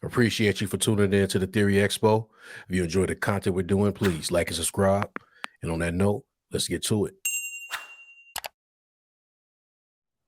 Appreciate you for tuning in to the Theory Expo. If you enjoy the content we're doing, please like and subscribe. And on that note, let's get to it.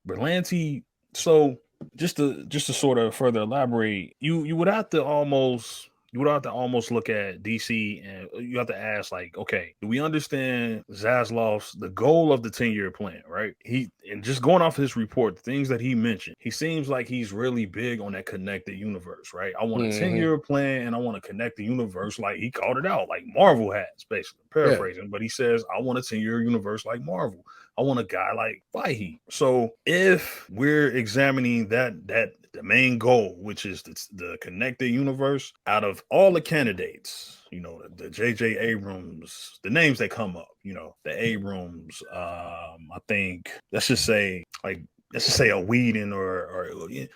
Berlanti. So just to sort of further elaborate, you would have to almost look at DC and you have to ask like, okay, do we understand Zaslav's the goal of the 10-year plan, right? He and just going off his report, the things that he mentioned, he seems like he's really big on that connected universe, right? I want a Mm-hmm. 10-year plan and I want to connect the universe like he called it out, like Marvel has, basically Yeah. paraphrasing, but he says, I want a 10-year universe like Marvel. I want a guy like Fahey. So if we're examining that the main goal, which is the connected universe, out of all the candidates, the J.J. Abrams, the names that come up, the Abrams, I think let's just say a Whedon or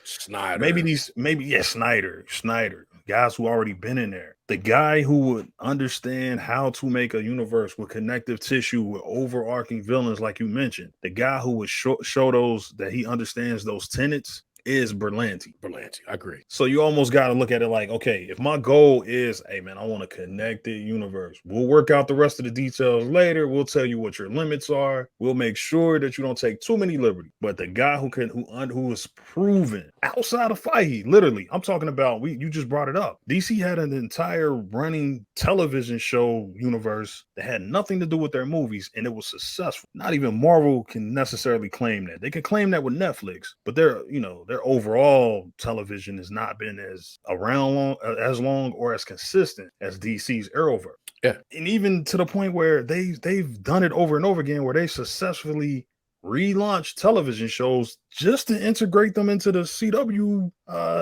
Snyder. maybe Snyder, guys who already been in there. The guy who would understand how to make a universe with connective tissue with overarching villains, like you mentioned. The guy who would show those that he understands those tenets is Berlanti. Berlanti. I agree. So you almost got to look at it like, okay, if my goal is, hey man, I want a connected universe. We'll work out the rest of the details later. We'll tell you what your limits are. We'll make sure that you don't take too many liberties. But the guy who is proven outside of Fahey, literally, I'm talking about. You just brought it up. DC had an entire running television show universe that had nothing to do with their movies, and it was successful. Not even Marvel can necessarily claim that. They can claim that with Netflix, but their overall television has not been as as long or as consistent as DC's Arrowverse. Yeah. And even to the point where they've done it over and over again, where they successfully relaunched television shows just to integrate them into the CW,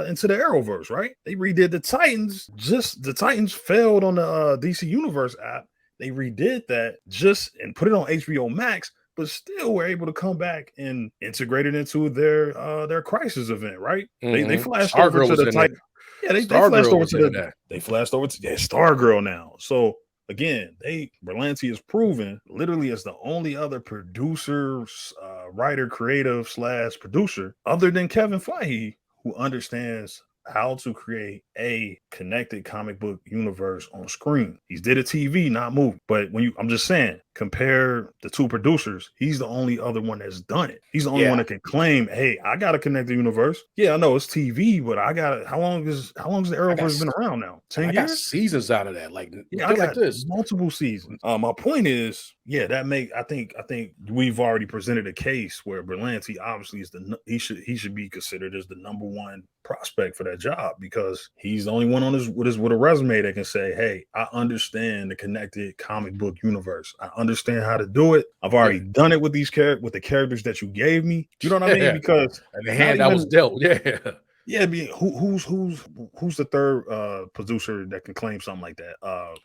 into the Arrowverse, right? They redid the Titans. Just the Titans failed on the DC Universe app. They redid that just and put it on HBO Max, but still were able to come back and integrate it into their crisis event, right? They Mm-hmm. flashed over Stargirl to was the in there. Titan. Yeah, they flashed Stargirl over was to in there. they flashed over to Stargirl now. So again, Berlanti is proven literally as the only other producer, writer, creative / producer other than Kevin Feige who understands how to create a connected comic book universe on screen. He's did a TV, not movie. But I'm just saying, compare the two producers, he's the only other one that's done it. He's the only one that can claim, hey, I got a connected universe. Yeah, I know it's TV, but I got it. How long has the Arrowverse been around now? 10 years? I got seasons out of that. Like, yeah, I got like this. multiple seasons. My point is, yeah, I think we've already presented a case where Berlanti obviously is he should be considered as the number one prospect for that job because he's the only one on with a resume that can say, hey, I understand the connected comic book universe. I understand how to do it. I've already done it with with the characters that you gave me. You know what I mean? Because and the hand I was dealt. Yeah. Yeah, who's the third producer that can claim something like that?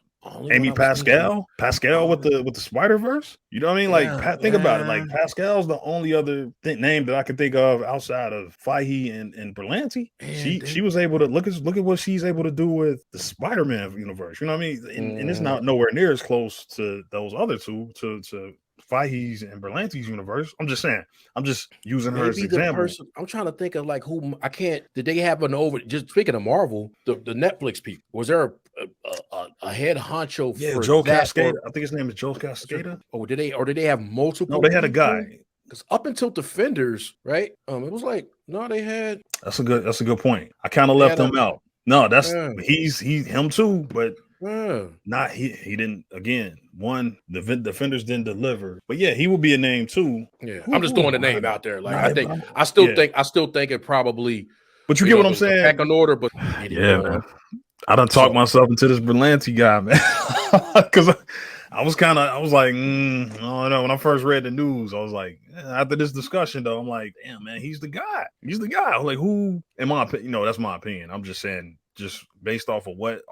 Amy Pascal with the Spider-Verse. You know what I mean? Like, think about it. Like, Pascal's the only other name that I can think of outside of Fahey and Berlanti. She was able to look at what she's able to do with the Spider-Man universe. You know what I mean? And it's not nowhere near as close to those other two to Fahey's and Berlanti's universe. I'm just saying. I'm just using her as an example. I'm trying to think of like who I can't. Did they have an over? Just speaking of Marvel, the Netflix people. Was there a head honcho? Yeah, for Joe that, Cascada. I think his name is Joe Cascada. Or did they have multiple? No, they had a guy. Because up until Defenders, right? It was like no, they had. That's a good point. I kind of left him out. No, that's he's him too, but. Not he didn't again. One, the Defenders didn't deliver, but yeah, he will be a name too. Yeah, I'm just throwing the name out there. Like I still think it probably. But you get what I'm saying? Back in order, but yeah, man. I done talked myself into this Berlanti guy, man, because I was like, I don't know. When I first read the news, I was like, after this discussion though, I'm like, damn, man, he's the guy. He's the guy. Like, who? In my opinion, that's my opinion. I'm just saying. Just based off of what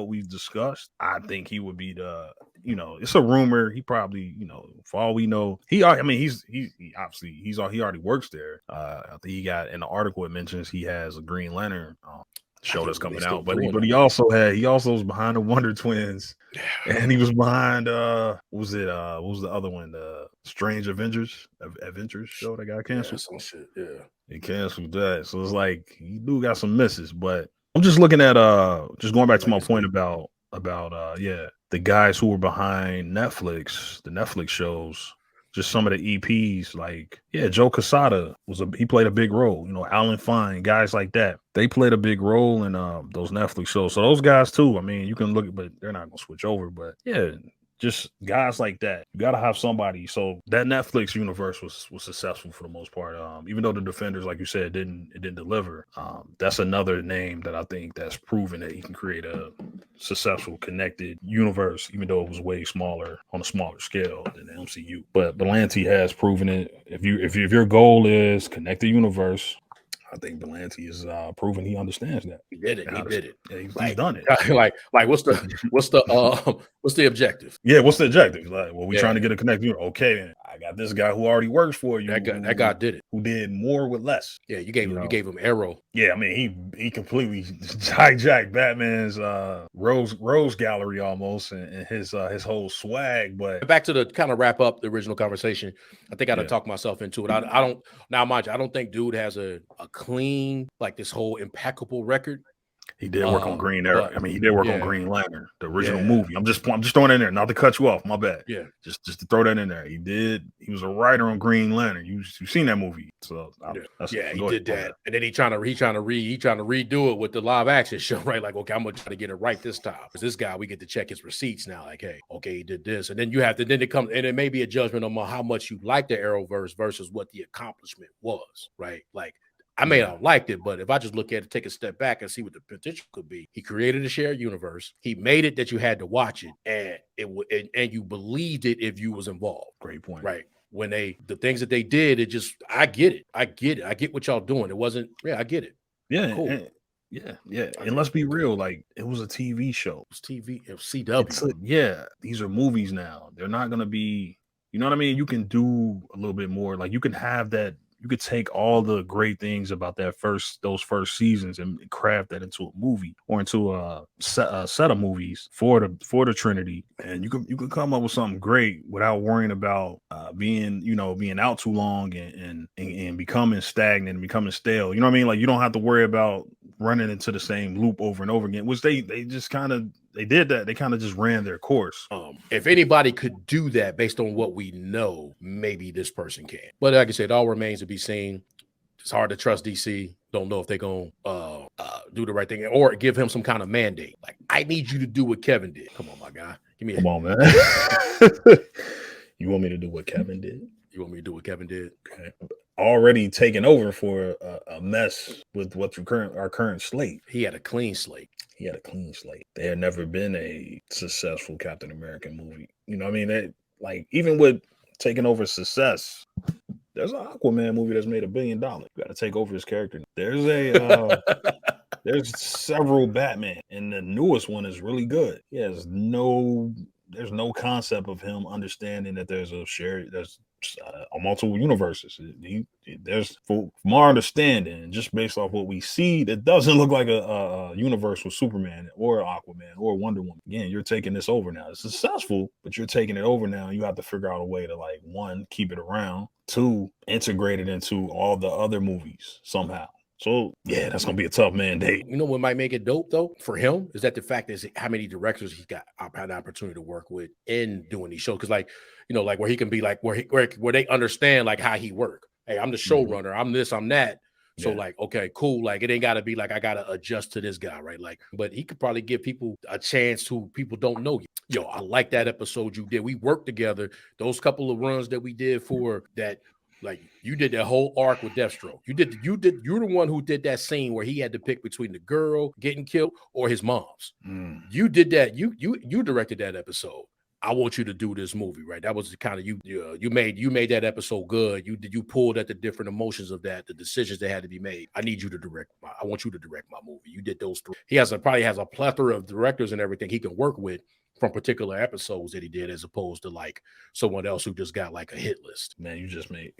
we've discussed, I think he would be the, it's a rumor. He probably, for all we know, he obviously he already works there. I think he got in the article it mentions he has a Green Lantern show that's coming out, but he also was behind the Wonder Twins, and he was behind what was the other one, the Strange Avengers show that got canceled. Some shit, yeah. He canceled that, so it's like he do got some misses, but. I'm just looking at just going back to Like my it's point good. about the guys who were behind Netflix, the Netflix shows, just some of the EPs, like Joe Quesada he played a big role. You know, Alan Fine, guys like that, they played a big role in those Netflix shows. So those guys too. I mean, you can look, but they're not gonna switch over. But yeah, just guys like that. You got to have somebody. So that Netflix universe was successful for the most part. Even though the Defenders, like you said, didn't deliver. That's another name that I think that's proven that he can create a successful connected universe, even though it was way smaller on a smaller scale than the MCU. But Berlanti has proven it. If your goal is connect the universe, I think Berlanti is proven he understands that. He did it. And He did it. yeah, he's Like, done it. like what's the objective? Yeah, what's the objective? Like, well, we Yeah. trying to get a connect. Okay, I got this guy who already works for you. That guy did it. Who did more with less. Yeah, you gave him Arrow. Yeah, I mean he completely hijacked Batman's Rose Gallery almost and his whole swag. But Back to the kind of wrap up the original conversation, I think I done talked myself into it. I don't now, mind you, I don't think dude has a clean, like this whole impeccable record. he did work on Green Arrow. I mean, he did work on Green Lantern, the original movie. I'm just throwing it in there, not to cut you off. My bad. Yeah, just to throw that in there. He was a writer on Green Lantern. You've seen that movie, so he did that, and then he trying to redo it with the live action show, right? Like, okay, I'm gonna try to get it right this time. Because this guy, we get to check his receipts now. Like, hey, okay, he did this, and then it comes, and it may be a judgment on how much you like the Arrowverse versus what the accomplishment was, right? Like, I may not have liked it, but if I just look at it, take a step back and see what the potential could be, he created a shared universe. He made it that you had to watch it, and you believed it if you was involved. Great point, right? When the things that they did, I get it. I get what y'all doing. It wasn't, I get it. Yeah, cool. And let's be real, like it was a TV show. It was TV, it was CW. These are movies now. They're not gonna be, you know what I mean? You can do a little bit more. Like you can have that. You could take all the great things about those first seasons and craft that into a movie or into a set of movies for the Trinity, and you could come up with something great without worrying about being out too long and becoming stagnant and becoming stale. You know what I mean? Like you don't have to worry about running into the same loop over and over again, which they just kind of. They did that. They kind of just ran their course. If anybody could do that based on what we know, maybe this person can. But like I said, it all remains to be seen. It's hard to trust DC. Don't know if they're going to do the right thing or give him some kind of mandate. Like, I need you to do what Kevin did. Come on, my guy. Come on, man. You want me to do what Kevin did? You want me to do what Kevin did? Okay. Already taken over for a mess with what's our current slate. He had a clean slate. There had never been a successful Captain America movie. You know what I mean? Even with taking over success, there's an Aquaman movie that's made $1 billion. You got to take over his character. There's several Batman, and the newest one is really good. There's no concept of him understanding that there's multiple universes. There's, from our understanding, just based off what we see, that doesn't look like a universe with Superman or Aquaman or Wonder Woman. Again, you're taking this over now. It's successful, but you're taking it over now. You have to figure out a way to, like, one, keep it around, two, integrate it into all the other movies somehow. So, yeah, that's going to be a tough mandate. You know what might make it dope, though, for him is that the fact is how many directors he's had the opportunity to work with in doing these shows. Because, like, like where he can be like, where they understand, like, how he work. Hey, I'm the showrunner. I'm this, I'm that. So, like, okay, cool. Like, it ain't got to be like, I got to adjust to this guy, right? Like, but he could probably give people a chance who people don't know. Yo, I like that episode you did. We worked together. Those couple of runs that we did for that. Like, you did that whole arc with Deathstroke. You're the one who did that scene where he had to pick between the girl getting killed or his mom's. You did that. You directed that episode. I want you to do this movie, right? That was the kind of you made that episode good. You pulled at the different emotions of that, the decisions that had to be made. I need you to direct. I want you to direct my movie. You did those three. He probably has a plethora of directors and everything he can work with from particular episodes that he did, as opposed to like someone else who just got like a hit list. Man, you just made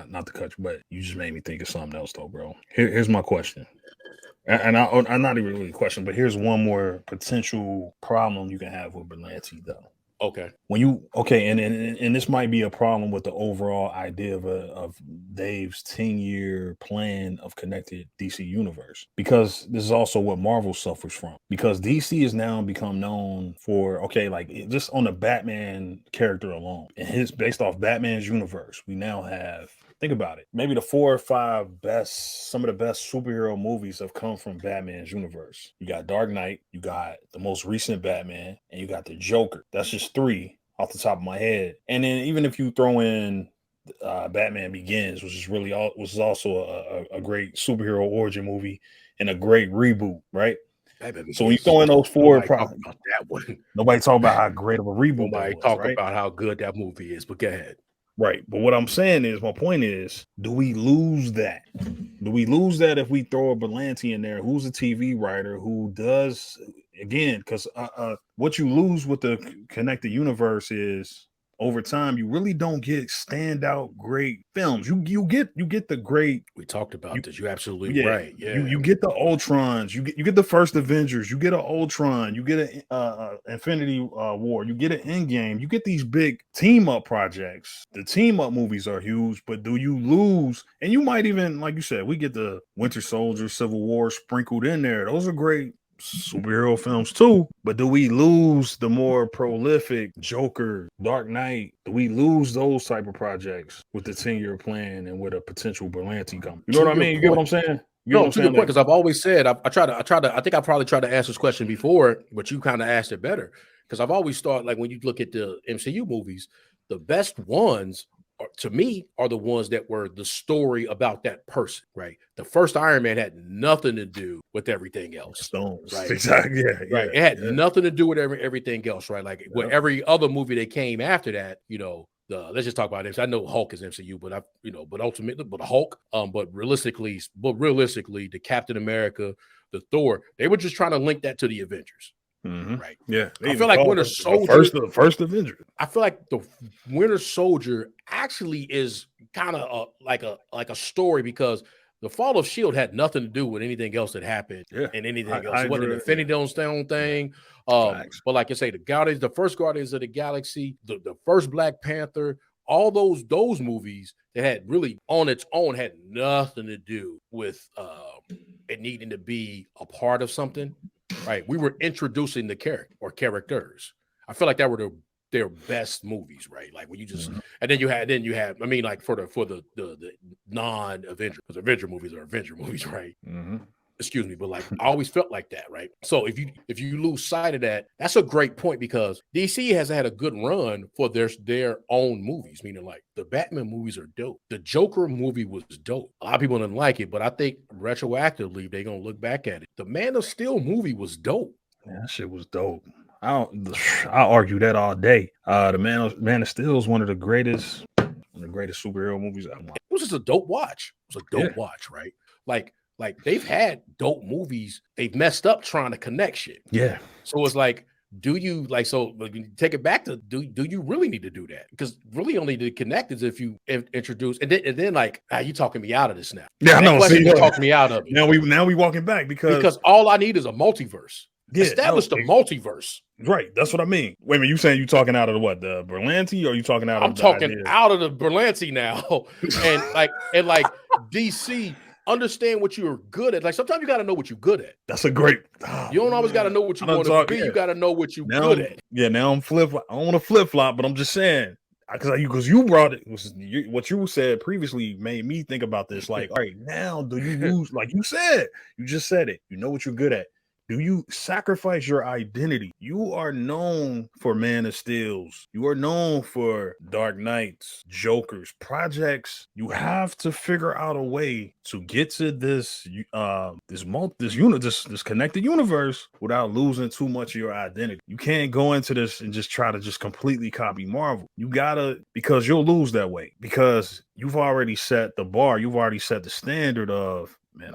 not to cut you, but you just made me think of something else though, bro. Here's my question. And I'm not even really a question, but here's one more potential problem you can have with Berlanti, though. Okay. And this might be a problem with the overall idea of Dave's 10-year plan of connected DC universe, because this is also what Marvel suffers from, because DC has now become known for, just on the Batman character alone, and his based off Batman's universe, we now have, think about it, maybe the 4 or 5 some of the best superhero movies have come from Batman's universe. You got Dark Knight, you got the most recent Batman, and you got the Joker. That's just 3 off the top of my head. And then even if you throw in Batman Begins, which is also a great superhero origin movie and a great reboot, right? So when you throw in those 4, talk about that one. Nobody talk about how great of a reboot Nobody that was, talk right? about how good that movie is, but go ahead. Right. But what I'm saying is, my point is, do we lose that? Do we lose that if we throw a Berlanti in there, who's a TV writer, who does, again, because what you lose with the connected universe is, over time, you really don't get standout great films. You get the great. We talked about this. You're absolutely right. Yeah. You get the Ultrons. You get the first Avengers. You get an Ultron. You get an Infinity War. You get an Endgame. You get these big team up projects. The team up movies are huge, but do you lose? And you might even, like you said, we get the Winter Soldier, Civil War sprinkled in there. Those are great superhero films too, but do we lose the more prolific Joker, Dark Knight? Do we lose those type of projects with the 10-year plan and with a potential Berlanti coming? You know what I mean? You get what I'm saying? No, to the point, because I've always said, I think I probably tried to ask this question before, but you kind of asked it better, because I've always thought, like, when you look at the MCU movies, the best ones to me are the ones that were the story about that person, right? The first Iron Man had nothing to do with everything else. Stones, right? Exactly. Yeah, right. It had nothing to do with everything else, right? Like with every other movie that came after that, let's just talk about it. I know Hulk is MCU, but but Hulk, but realistically, the Captain America, the Thor, they were just trying to link that to the Avengers. Mm-hmm. Right. Yeah. I feel like Winter Soldier, the first Avenger. I feel like the Winter Soldier actually is kind of like a story, because the fall of S.H.I.E.L.D. had nothing to do with anything else that happened and anything else. It wasn't an Infinity Stone thing. But like I say, the first Guardians of the Galaxy, the first Black Panther, all those movies that had really on its own had nothing to do with it needing to be a part of something. Right, we were introducing the character or characters. I feel like that were their best movies, right? Like when you just and then you had I mean, like for the non-Avenger, because Avenger movies are Avenger movies, right? Mm-hmm. Excuse me, but like I always felt like that, right? So if you lose sight of that, that's a great point, because DC has had a good run for their own movies, meaning like the Batman movies are dope. The Joker movie was dope. A lot of people didn't like it, but I think retroactively they're gonna look back at it. The Man of Steel movie was dope. Yeah, that shit was dope. I'll argue that all day. The Man of Steel is one of the greatest superhero movies I've watched. It was just a dope watch. It was a dope watch, right? Like they've had dope movies. They've messed up trying to connect shit. Yeah. So it's like, do you take it back to do you really need to do that? Because really only to connect is if you introduce and then like, you talking me out of this now. Yeah, I know. You talked me out of it. Now we walking back because all I need is a multiverse. Yeah, establish the multiverse. Right. That's what I mean. Wait a minute, you saying you talking out of the Berlanti, or are you talking out of the idea? Out of the Berlanti now. and like DC, understand what you're good at. Like sometimes you got to know what you're good at. That's a great. You don't always got to know what you want to be. You got to know what you're good at. Yeah. Now I'm flip. I don't want to flip flop, but I'm just saying because you brought it. What you said previously made me think about this. Like, all right, now do you lose? Like you said, you just said it. You know what you're good at. Do you sacrifice your identity? You are known for Man of Steels. You are known for Dark Knights, Jokers, projects. You have to figure out a way to get to this connected universe without losing too much of your identity. You can't go into this and just try to just completely copy Marvel. You gotta, because you'll lose that way, because you've already set the bar. You've already set the standard of, man,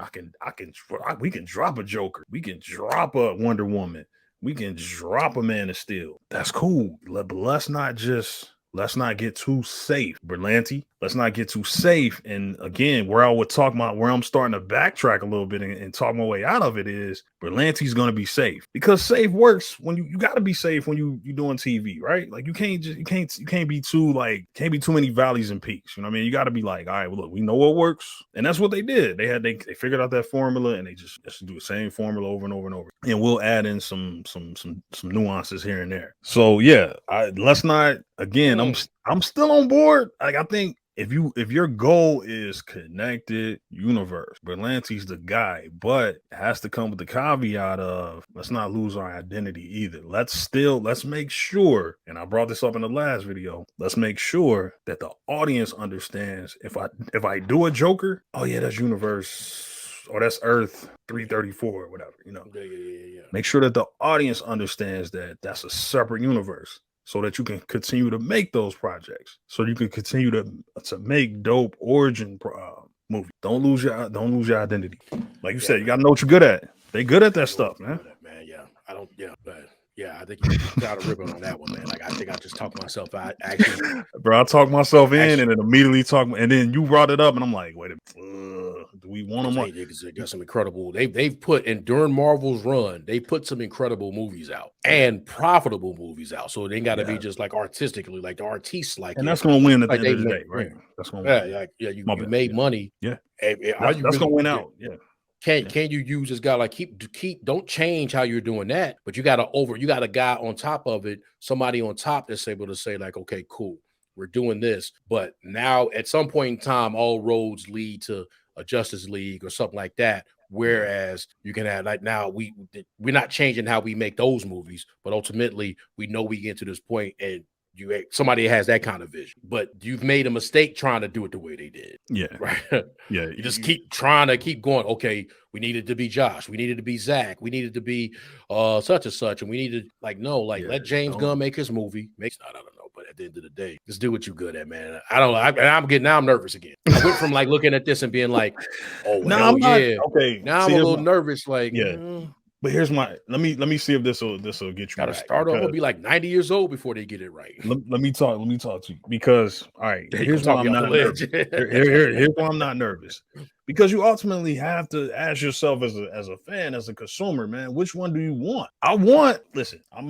we can drop a Joker. We can drop a Wonder Woman. We can drop a Man of Steel. That's cool. But let's not just let's not get too safe, Berlanti. Let's not get too safe. And again, where I would talk about where I'm starting to backtrack a little bit and talk my way out of it is Berlanti's going to be safe, because safe works when you got to be safe when you're doing TV, right? Like you can't be too many valleys and peaks. You know what I mean? You got to be like, all right, well, look, we know what works, and that's what they did. They figured out that formula, and they just do the same formula over and over and over. And we'll add in some nuances here and there. So yeah, let's not. Again, I'm still on board. Like I think if your goal is connected universe, Berlanti's the guy, but it has to come with the caveat of let's not lose our identity either. Let's make sure, and I brought this up in the last video, let's make sure that the audience understands if I do a Joker, oh yeah, that's universe or that's Earth 334 or whatever, you know. Yeah. Make sure that the audience understands that that's a separate universe, so that you can continue to make those projects, so you can continue to make dope origin movies. Don't lose your identity. Like you said, you gotta know what you're good at. They good at that stuff, man. I think you got a ribbon on that one, man. Like I think I just talked myself out. Actually, bro, I talked myself in and then immediately and then you brought it up, and I'm like, wait a minute, do we want them? They got some incredible. They've put in during Marvel's run, they put some incredible movies out and profitable movies out. So they got to be just like artistically, like the artists, like, and that's gonna win at the end of the day, right? That's gonna win. You made money. Yeah, that's really gonna win out. Yeah. Can you use this guy? Like keep don't change how you're doing that, but you got a guy on top of it, somebody on top that's able to say like, okay, cool, we're doing this, but now at some point in time, all roads lead to a Justice League or something like that. Whereas you can have like now we're not changing how we make those movies, but ultimately we know we get to this point and somebody has that kind of vision, but you've made a mistake trying to do it the way they did. Yeah. Right. Yeah. You just keep trying to keep going. Okay. We needed to be Josh. We needed to be Zach. We needed to be such and such. And we needed let James Gunn make his movie. I don't know. But at the end of the day, just do what you're good at, man. I don't know. I'm nervous again. I went from like looking at this and being like, oh, no, I'm not. Okay. Now I'm a little nervous. Like, But here's my let me see if this will get you. Gotta start off. We'll be like 90 years old before they get it right. Let me talk to you, because all right, here's why I'm not nervous. Here's why I'm not nervous. Because you ultimately have to ask yourself as a fan, as a consumer, man, which one do you want? I'm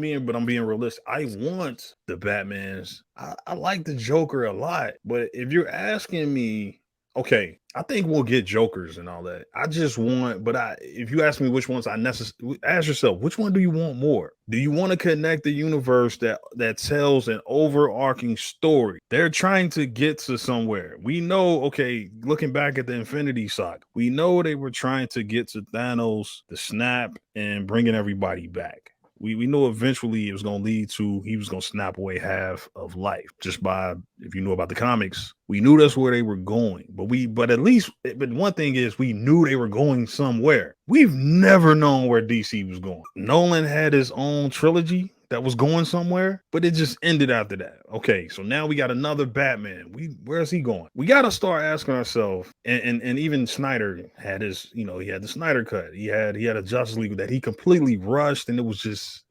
being realistic. I want the Batmans. I like the Joker a lot, but if you're asking me, okay, I think we'll get Jokers and all that. I just want, if you ask me which ones ask yourself, which one do you want more? Do you want to connect the universe that tells an overarching story? They're trying to get to somewhere. We know, okay, looking back at the Infinity Saga, we know they were trying to get to Thanos, the snap, and bringing everybody back. We know eventually it was going to lead to he was going to snap away half of life just by, if you know about the comics, we knew that's where they were going. But one thing is we knew they were going somewhere. We've never known where DC was going. Nolan had his own trilogy that was going somewhere, but it just ended after that. Okay, so now we got another Batman. Where's he going? We got to start asking ourselves, and even Snyder had his, he had the Snyder cut. He had a Justice League that he completely rushed, and it was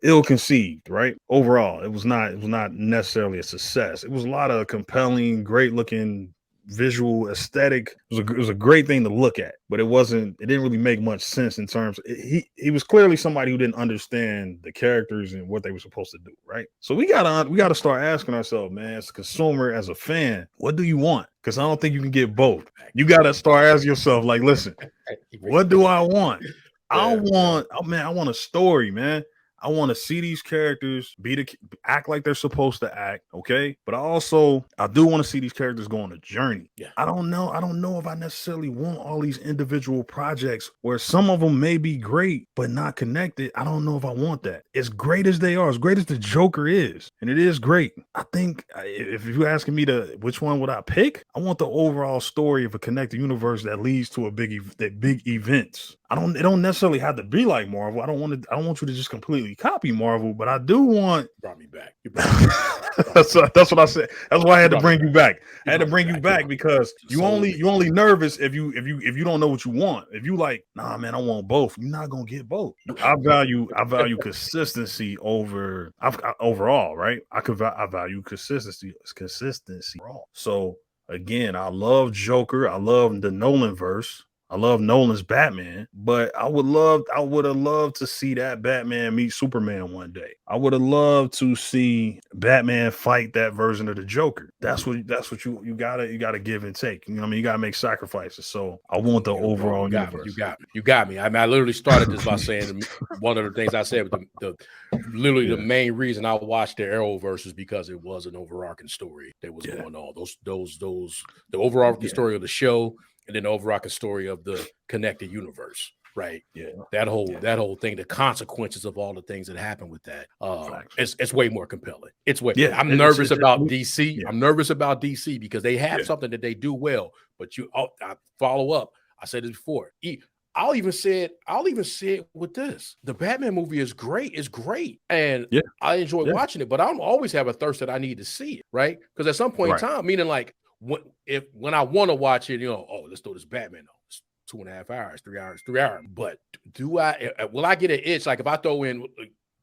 ill conceived, right? Overall, it was not necessarily a success. It was a lot of compelling, great looking visual aesthetic. It was a great thing to look at, but it didn't really make much sense in terms of, he was clearly somebody who didn't understand the characters and what they were supposed to do, right? So we gotta start asking ourselves, man, as a consumer, as a fan, what do you want? Because I don't think you can get both. You gotta start asking yourself, like, listen, what do I want? I want a story, man. I want to see these characters act like they're supposed to act, okay? But I do want to see these characters go on a journey. Yeah. I don't know if I necessarily want all these individual projects where some of them may be great but not connected. I don't know if I want that. As great as they are, as great as the Joker is, and it is great, I think if you're asking me which one would I pick, I want the overall story of a connected universe that leads to big events. It don't necessarily have to be like Marvel. I don't want you to just completely completely copy Marvel, but I do want. Brought me back. That's what I said. That's why I had to bring you back. I had to bring you back because you only nervous if you don't know what you want. If you like, nah, man, I want both. You're not gonna get both. I value consistency overall, right? I value consistency overall. So again, I love Joker. I love the Nolan verse. I love Nolan's Batman, but I would have loved to see that Batman meet Superman one day. I would have loved to see Batman fight that version of the Joker. That's what you gotta give and take. You know what I mean? You gotta make sacrifices. So I want the overall universe. You got me. I mean, I literally started this by saying one of the things I said, the main reason I watched the Arrowverse is because it was an overarching story that was going on. The overarching story of the show. And then the overarching story of the connected universe, right? Yeah, that whole thing, the consequences of all the things that happen with that, it's way more compelling. It's way. Yeah, I'm nervous about DC. Yeah. I'm nervous about DC because they have something that they do well, but I follow up. I said this before. I'll even say it with this. The Batman movie is great. It's great, and I enjoy watching it. But I don't always have a thirst that I need to see it, right? Because at some point in time, meaning like. When I want to watch it, let's throw this Batman on. It's 2.5 hours, 3 hours. But will I get an itch? Like if I throw in,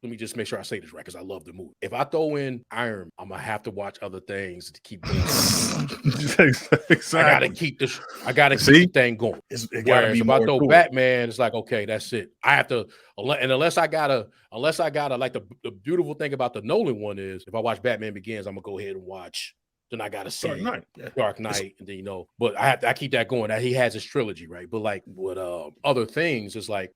let me just make sure I say this right because I love the movie. If I throw in Iron, I'm gonna have to watch other things to keep going. Exactly. I gotta keep the thing going. Whereas if I throw Batman, it's like, okay, that's it. I have to, and unless I gotta, like the beautiful thing about the Nolan one is if I watch Batman Begins, I'm gonna go ahead and watch. Then I gotta see Dark Knight, and then but I keep that going. That he has his trilogy, right? But like with other things, it's like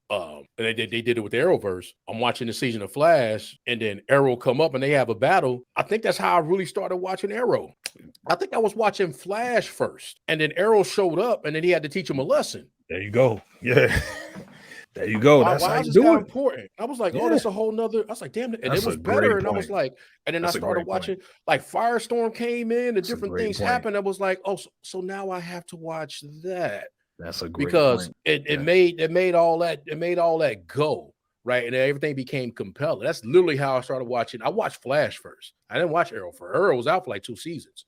they did it with the Arrowverse. I'm watching the season of Flash, and then Arrow come up and they have a battle. I think that's how I really started watching Arrow. I think I was watching Flash first, and then Arrow showed up, and then he had to teach him a lesson. There you go. Yeah. There you go. That's how you do it. Important. I was like, that's a whole nother. I was like, damn it. And it was better. And I was like, and then I started watching, like Firestorm came in and different things happened. I was like, oh, so now I have to watch that. That's a great because point. it made all that go. Right. And everything became compelling. That's literally how I started watching. I watched Flash first. I didn't watch Arrow first. Arrow was out for like 2 seasons.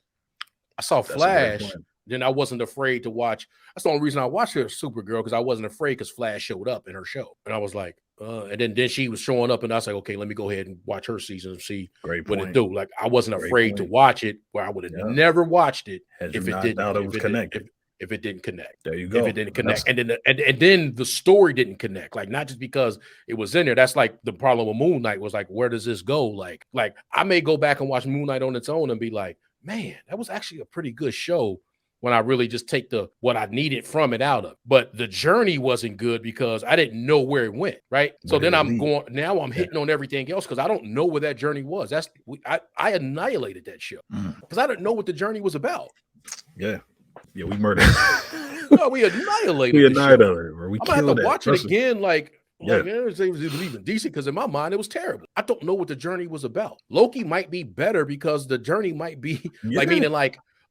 I saw Flash. Then I wasn't afraid to watch. That's the only reason I watched her Supergirl because I wasn't afraid because Flash showed up in her show. And I was like, and then she was showing up and I was like, okay, let me go ahead and watch her season and see what it do. Like I wasn't afraid to watch it where I would have never watched it if it didn't connect. There you go. If it didn't connect. And then the story didn't connect. Like not just because it was in there. That's like the problem with Moon Knight was like, where does this go? Like I may go back and watch Moon Knight on its own and be like, man, that was actually a pretty good show. When I really just take what I needed from it out of. But the journey wasn't good because I didn't know where it went, right? So then I'm hitting on everything else because I don't know where that journey was. I annihilated that show because I didn't know what the journey was about. Yeah, we murdered. No, we annihilated it. I'm gonna have to watch it again, it was even decent because in my mind it was terrible. I don't know what the journey was about. Loki might be better because the journey might be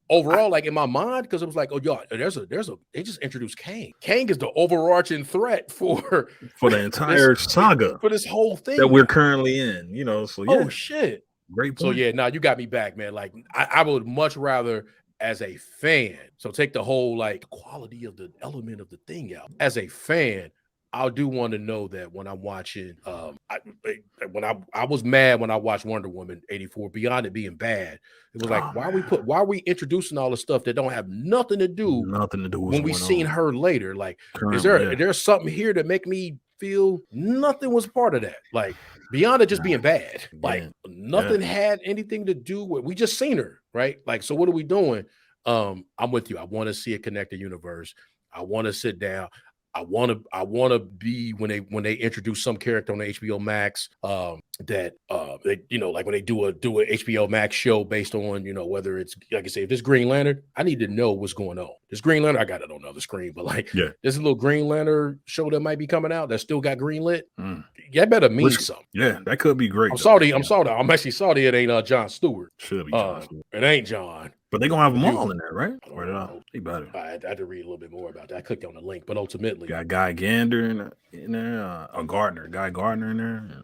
overall, like in my mind, because it was like, oh, y'all, they just introduced Kang. Kang is the overarching threat for the entire saga, for this whole thing that we're currently in, So oh shit, great point. So you got me back, man. Like I would much rather, as a fan, so take the whole like quality of the element of the thing out. As a fan, I do want to know that when I'm watching, I was mad when I watched Wonder Woman 84. Beyond it being bad, it was like, why are we introducing all the stuff that don't have nothing to do when we seen her later? Like, is there something here that make me feel nothing was part of that? Like beyond it just being bad, like nothing had anything to do with. We just seen her, right? Like, so what are we doing? I'm with you. I want to see a connected universe. I want to sit down. I want to be when they introduce some character on the HBO Max that like when they do a HBO Max show based on whether it's like I say, if it's Green Lantern, I need to know what's going on. This Green Lantern, I got it on the other screen, but there's a little Green Lantern show that might be coming out that still got greenlit. That better mean something. Yeah, that could be great. I'm sorry. I'm actually sorry it ain't John Stewart. Should be John Stewart. It ain't John. But they're going to have them all in there, right? I had to read a little bit more about that. I clicked on the link, but ultimately. Got Guy Gander in there, Guy Gardner in there.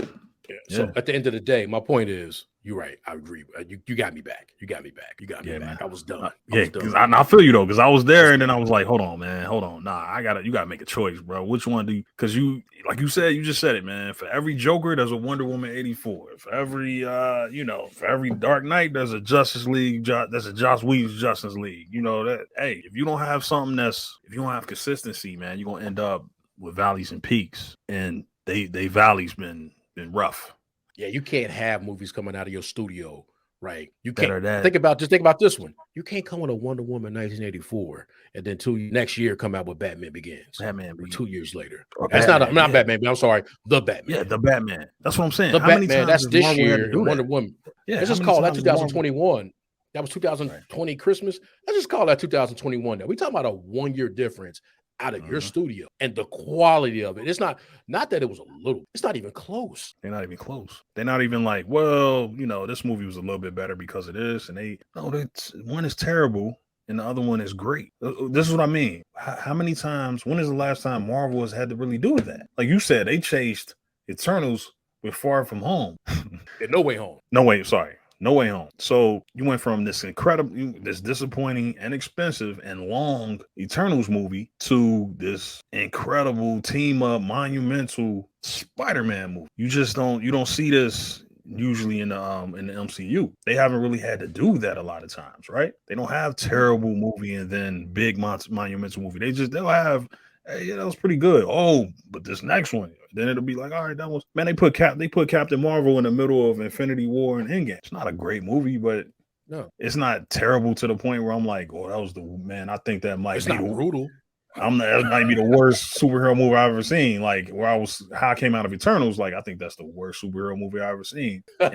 So at the end of the day, my point is, you're right. I agree. You got me back. You got me back. You got me back. Man. I was done. Because I feel you though, because I was there and then I was like, hold on, man, hold on. Nah, you gotta make a choice, bro. Which one do you? Because you, like you said, you just said it, man. For every Joker, there's a Wonder Woman 84. For every for every Dark Knight, there's a Justice League. There's a Joss Whedon's Justice League. You know that. Hey, if you don't have something if you don't have consistency, man, you're gonna end up with valleys and peaks, and they valleys been rough. Yeah, you can't have movies coming out of your studio, right? You can't think about this one. You can't come with a Wonder Woman 1984 and then next year come out with Batman Begins. 2 years later. That's not Batman. I'm sorry, the Batman. Yeah, the Batman. That's what I'm saying. The Batman. That's this year. Wonder Woman. Yeah, let's just call that 2021. That was 2020 Christmas. Let's just call that 2021. Now we talking about a 1 year difference out of your studio and the quality of it. It's not that it was a little, it's not even close. They're not even close. They're not even like, well, this movie was a little bit better because of this. And one is terrible and the other one is great. This is what I mean. How many times, when is the last time Marvel has had to really do that? Like you said, they chased Eternals with Far From Home. No Way Home. No Way Home. So you went from this this disappointing and expensive and long Eternals movie to this incredible team up monumental Spider-Man movie. You don't see this usually in the MCU. They haven't really had to do that a lot of times, right? They don't have terrible movie and then big monumental movie. They'll have, hey, yeah, that was pretty good. Oh, but this next one, then it'll be like, all right, that was, man. They put Captain Marvel in the middle of Infinity War and Endgame. It's not a great movie, but no, it's not terrible to the point where I'm like, oh, that was I think that might be brutal. That might be the worst superhero movie I've ever seen. Like how I came out of Eternals, like I think that's the worst superhero movie I've ever seen. And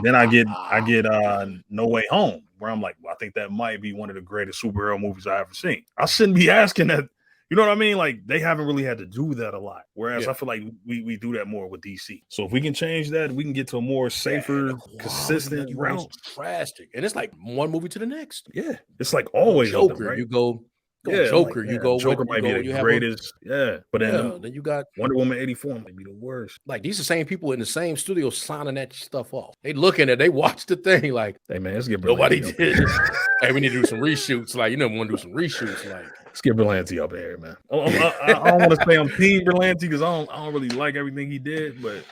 then I get No Way Home, where I'm like, well, I think that might be one of the greatest superhero movies I've ever seen. I shouldn't be asking that. You know what I mean? Like they haven't really had to do that a lot. Whereas I feel like we do that more with DC. So if we can change that, we can get to a more safer, consistent route. Drastic. And it's like one movie to the next. Yeah. It's like always Joker. There, right? You go Joker. Like, you go Joker might be the greatest. But then you got Wonder Woman 84 might be the worst. Like these are the same people in the same studio signing that stuff off. They looking at, they watch the thing like, hey man, let's get nobody did. Hey, we need to do some reshoots. Like, want to do some reshoots. Like, let's get Berlanti up there, man. I don't want to say I'm team Berlanti because I don't really like everything he did, but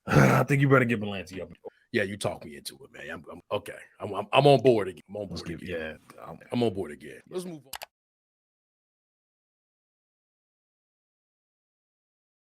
I think you better get Berlanti up. Yeah, you talk me into it, man. I'm okay. I'm on board again. I'm on board again. Let's move on.